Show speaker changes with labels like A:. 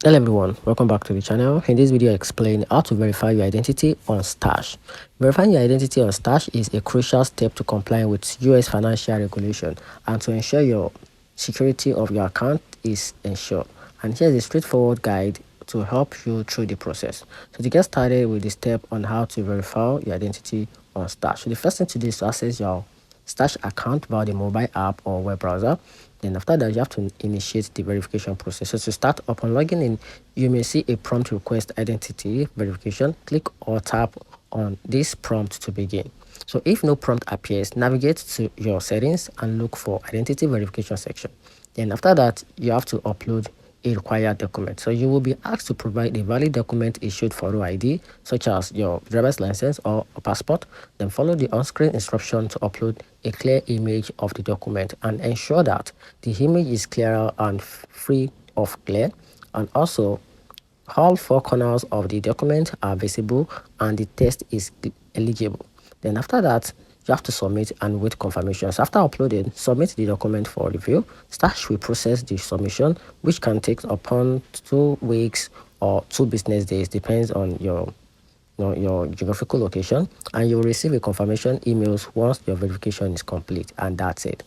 A: Hello everyone, welcome back to the channel. In this video I explain how to verify your identity on Stash. Verifying your identity on Stash is a crucial step to comply with US financial regulation and to ensure your security of your account is ensured. And here's a straightforward guide to help you through the process. So to get started with the step on how to verify your identity on Stash. So the first thing to do is to access your Stash account via the mobile app or web browser. Then after that, you have to initiate the verification process. So to start, upon logging in, you may see a prompt request identity verification. Click or tap on this prompt to begin. So if no prompt appears, navigate to your settings and look for identity verification section. Then after that, you have to upload a required document. So you will be asked to provide a valid document issued for your ID, such as your driver's license or a passport. Then follow the on-screen instruction to upload a clear image of the document and ensure that the image is clearer and free of glare. And also, all four corners of the document are visible and the text is eligible. Then after that, you have to submit and wait confirmations. After uploading, submit the document for review. Stash will process the submission, which can take upon 2 weeks or 2 business days, depends on your geographical location, and you'll receive a confirmation emails once your verification is complete. And that's it.